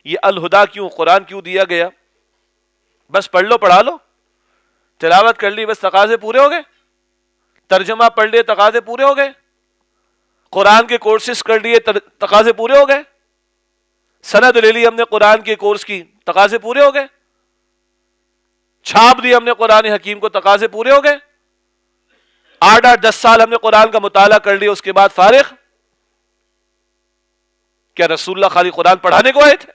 یہ الہدا کیوں، قرآن کیوں دیا گیا؟ بس پڑھ لو پڑھا لو، تلاوت کر لی بس تقاضے پورے ہو گئے، ترجمہ پڑھ لیے تقاضے پورے ہو گئے، قرآن کے کورسز کر لیے تقاضے پورے ہو گئے، سند لے لی ہم نے قرآن کے کورس کی، تقاضے پورے ہو گئے، چھاپ دی ہم نے قرآن حکیم کو، تقاضے پورے ہو گئے، 8-10 سال ہم نے قرآن کا مطالعہ کر لیا، اس کے بعد فارغ؟ کیا رسول اللہ خالی قرآن پڑھانے کو آئے تھے؟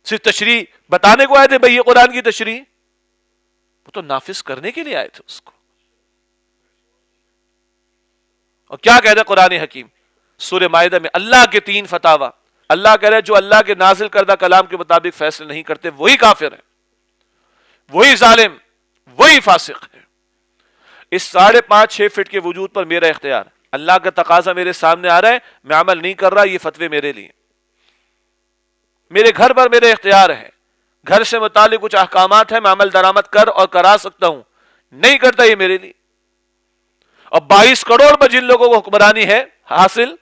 صرف تشریح بتانے کو آئے تھے بھئی یہ قرآن کی تشریح؟ وہ تو نافذ کرنے کے لیے آئے تھے اس کو۔ اور کیا کہہ رہے قرآن حکیم سورہ مائدہ میں؟ اللہ کے 3 فتاوا، اللہ کہہ رہے جو اللہ کے نازل کردہ کلام کے مطابق فیصلے نہیں کرتے وہی کافر ہے، وہی ظالم، وہی فاسق ہے۔ اس 5.5-6 فٹ کے وجود پر میرا اختیار، اللہ کا تقاضا میرے سامنے آ رہا ہے، میں عمل نہیں کر رہا، یہ فتوے میرے لیے، میرے گھر پر میرے اختیار ہے، گھر سے متعلق کچھ احکامات ہیں، میں عمل درآمد کر اور کرا سکتا ہوں، نہیں کرتا یہ میرے لیے۔ اور 22 کروڑ میں جن لوگوں کو حکمرانی ہے حاصل،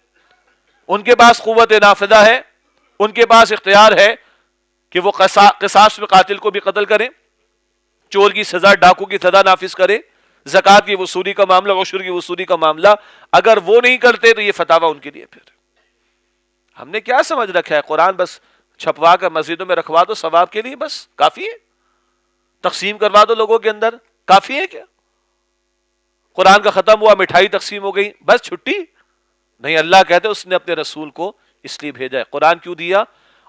ان کے پاس قوت نافذہ ہے، ان کے پاس اختیار ہے کہ وہ قصاص میں قاتل کو بھی قتل کریں، چور کی سزا، ڈاکو کی سزا نافذ کرے، زکوٰۃ کی وصولی کا معاملہ، عشر کی وصولی کا معاملہ، اگر وہ نہیں کرتے تو یہ فتاوا ان کے لیے۔ پھر ہم نے کیا سمجھ رکھا ہے؟ قرآن بس چھپوا کر مسجدوں میں رکھوا دو ثواب کے لیے، بس کافی ہے، تقسیم کروا دو لوگوں کے اندر، کافی ہے کیا؟ قرآن کا ختم ہوا، مٹھائی تقسیم ہو گئی، بس چھٹی؟ نہیں، اللہ کہتے اس نے اپنے رسول کو اس لیے بھیجا ہے۔ قرآن کیوں دیا؟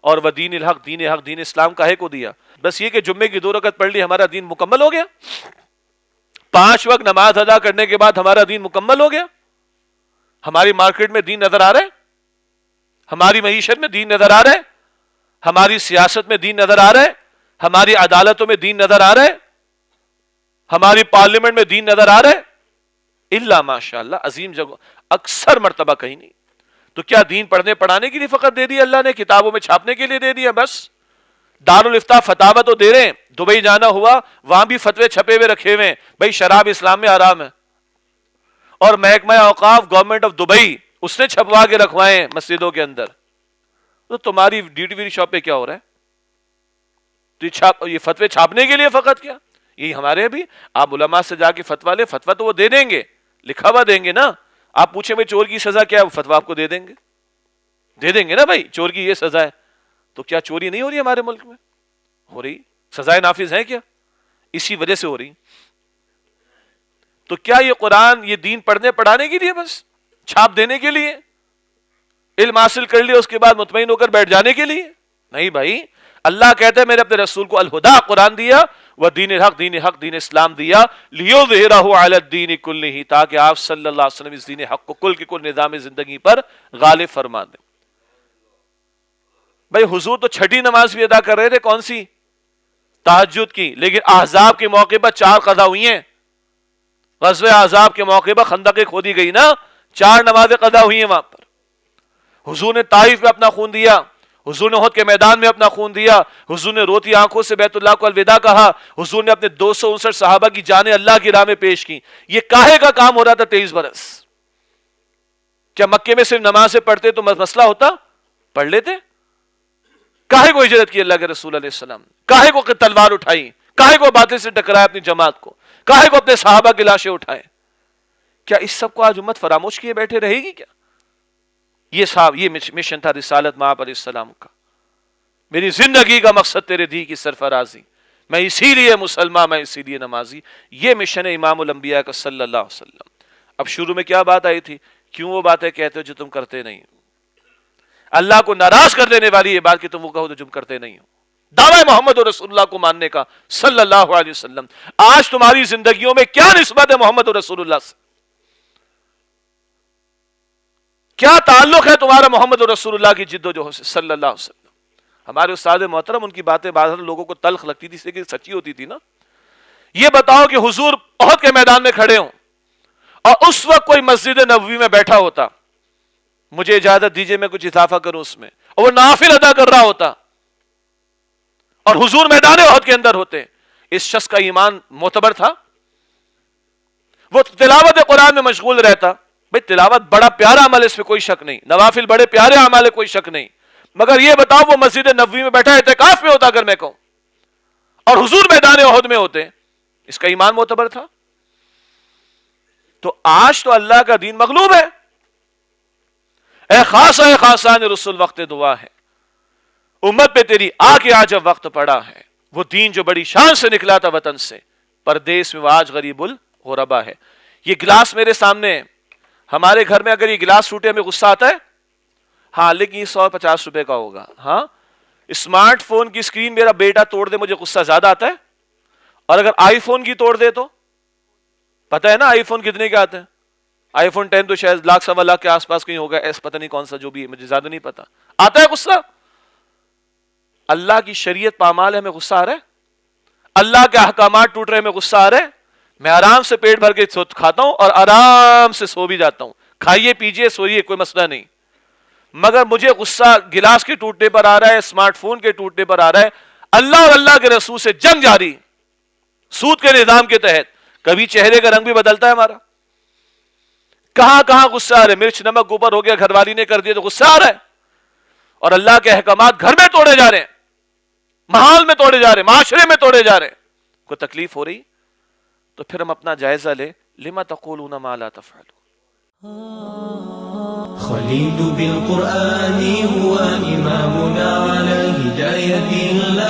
اور وہ دین الحق، دین حق، دین اسلام کاہے کو دیا؟ بس یہ کہ جمعے کی 2 رکعت پڑھ لی ہمارا دین مکمل ہو گیا، 5 وقت نماز ادا کرنے کے بعد ہمارا دین مکمل ہو گیا؟ ہماری مارکیٹ میں دین نظر آ رہا ہے؟ ہماری معیشت میں دین نظر آ رہا ہے؟ ہماری سیاست میں دین نظر آ رہا ہے؟ ہماری عدالتوں میں دین نظر آ رہا ہے؟ ہماری پارلیمنٹ میں دین نظر آ رہا ہے؟ الا ماشاء اللہ، عظیم جگہ، اکثر مرتبہ کہیں نہیں۔ تو کیا دین پڑھنے پڑھانے کے لیے فقط دے دیا اللہ نے، کتابوں میں چھاپنے کے لیے دے دیا بس؟ دارالفتاح فتاوا تو دے رہے ہیں، دبئی جانا ہوا وہاں بھی فتوے چھپے ہوئے رکھے ہوئے ہیں، بھائی شراب اسلام میں حرام ہے، اور محکمہ اوقاف گورنمنٹ آف دبئی اس نے چھپوا کے رکھوائے ہیں مسجدوں کے اندر۔ تو تمہاری ڈیوٹی شاپ پہ کیا ہو رہا ہے؟ تو یہ فتوے چھاپنے کے لیے فقط کیا؟ یہی ہمارے بھی، آپ علماء سے جا کے فتوا لے، فتوا تو وہ دے دیں گے، لکھا ہوا دیں گے نا۔ آپ پوچھیں بھائی چور کی سزا کیا ہے، وہ فتوا آپ کو دے دیں گے نا، بھائی چور کی یہ سزا ہے۔ تو کیا چوری نہیں ہو رہی ہمارے ملک میں؟ ہو رہی، سزائیں نافذ ہیں کیا؟ اسی وجہ سے ہو رہی۔ تو کیا یہ قرآن، یہ دین پڑھنے پڑھانے کے لیے بس، چھاپ دینے کے لیے، علم حاصل کر لیا اس کے بعد مطمئن ہو کر بیٹھ جانے کے لیے؟ نہیں بھائی، اللہ کہتا ہے میں نے اپنے رسول کو الہدا قرآن دیا، وہ دین الحق، دین حق، دین اسلام دیا، لیظہرہ علی الدین کلہ، تاکہ آپ صلی اللہ علیہ وسلم اس دین حق کو کل کے کل نظام زندگی پر غالب فرما دیں۔ بھائی حضور تو چھٹی نماز بھی ادا کر رہے تھے، کون سی؟ تہجد کی، لیکن احزاب کے موقع پر 4 قضا ہوئی ہیں، غزوہ احزاب کے موقع پر خندقیں کھودی گئی نا، 4 نمازیں قضا ہوئی ہیں وہاں پر۔ حضور نے طائف میں اپنا خون دیا، حضور نے احد کے میدان میں اپنا خون دیا، حضور نے روتی آنکھوں سے بیت اللہ کو الوداع کہا، حضور نے اپنے 259 صحابہ کی جانیں اللہ کی راہ میں پیش کی۔ یہ کاہے کا کام ہو رہا تھا 23 برس؟ کیا مکے میں صرف نمازیں پڑھتے تو مسئلہ ہوتا؟ پڑھ لیتے؟ کاہے کو ہجرت کی اللہ کے رسول علیہ السلام؟ کاہے کو تلوار اٹھائی؟ کاہے کو باتیں سے ٹکرایا اپنی جماعت کو؟ کاہے کو اپنے صحابہ کی لاشیں اٹھائے؟ کیا اس سب کو آج امت فراموش کیے بیٹھے رہے گی کیا؟ یہ مشن تھا رسالت مآب علیہ السلام کا، میری زندگی کا مقصد تیرے دی کی سرفرازی، میں اسی لیے مسلمان، میں اسی لیے نمازی۔ یہ مشن ہے امام الانبیاء کا صلی اللہ علیہ وسلم۔ اب شروع میں کیا بات آئی تھی؟ کیوں وہ باتیں کہتے ہو جو تم کرتے نہیں ہو؟ اللہ کو ناراض کر دینے والی یہ بات کہ تم وہ کہو جو تم کرتے نہیں ہو، دعوی محمد رسول اللہ کو ماننے کا صلی اللہ علیہ وسلم۔ آج تمہاری زندگیوں میں کیا نسبت ہے محمد رسول اللہ سے؟ کیا تعلق ہے تمہارا محمد رسول اللہ کی جد و جہد سے صلی اللہ علیہ وسلم؟ ہمارے استاد محترم، ان کی باتیں بعض لوگوں کو تلخ لگتی تھی، لیکن سچی ہوتی تھی نا۔ یہ بتاؤ کہ حضور احد کے میدان میں کھڑے ہوں اور اس وقت کوئی مسجد نبوی میں بیٹھا ہوتا، مجھے اجازت دیجئے میں کچھ اضافہ کروں اس میں، اور وہ نافل ادا کر رہا ہوتا اور حضور میدان احد کے اندر ہوتے، اس شخص کا ایمان معتبر تھا؟ وہ تلاوت قرآن میں مشغول رہتا، بھئی تلاوت بڑا پیارا عمل ہے، اس میں کوئی شک نہیں، نوافل بڑے پیارے عمل ہے، کوئی شک نہیں، مگر یہ بتاؤ وہ مسجد نبوی میں بیٹھا اعتکاف میں ہوتا اگر میں کہوں، اور حضور میدان احد میں ہوتے، اس کا ایمان معتبر تھا؟ تو آج تو اللہ کا دین مغلوب ہے. اے خاصان رسول وقت دعا ہے، امت پہ تیری آ کے آج اب وقت پڑا ہے. وہ دین جو بڑی شان سے نکلا تھا وطن سے، پردیس میں وہ آج غریب الغربا ہے. یہ گلاس میرے سامنے ہے، ہمارے گھر میں اگر یہ گلاس ٹوٹے ہمیں غصہ آتا ہے؟ ہاں، لیکن یہ 150 روپے کا ہوگا. ہاں، اسمارٹ فون کی اسکرین میرا بیٹا توڑ دے مجھے غصہ زیادہ آتا ہے، اور اگر آئی فون کی توڑ دے تو پتہ ہے نا آئی فون کتنے کے آتے ہیں؟ آئی فون 10 تو شاید لاکھ سوا لاکھ کے آس پاس کہیں ہوگا، ایس پتہ نہیں کون سا جو بھی ہے، مجھے زیادہ نہیں پتا. آتا ہے غصہ؟ اللہ کی شریعت پامال ہے، ہمیں غصہ آ رہا ہے؟ اللہ کے احکامات ٹوٹ رہے ہیں، ہمیں غصہ آ رہا ہے؟ میں آرام سے پیٹ بھر کے کھاتا ہوں اور آرام سے سو بھی جاتا ہوں. کھائیے پیجیے سوئیے، کوئی مسئلہ نہیں. مگر مجھے غصہ گلاس کے ٹوٹنے پر آ رہا ہے، اسمارٹ فون کے ٹوٹنے پر آ رہا ہے. اللہ اور اللہ کے رسول سے جنگ جاری، سود کے نظام کے تحت. کبھی چہرے کا رنگ بھی بدلتا ہے ہمارا. کہاں کہاں غصہ آ رہا ہے. مرچ نمک اوپر ہو گیا، گھر والی نے کر دیا تو غصہ آ رہا ہے. اور اللہ کے احکامات گھر میں توڑے جا رہے ہیں، محال میں توڑے جا رہے ہیں، معاشرے میں توڑے جا رہے ہیں. کوئی تکلیف ہو رہی تو پھر ہم اپنا جائزہ لیں. لما تقولون ما لا تفعلون. خليل بالقرآن هو إمامنا على هداية الله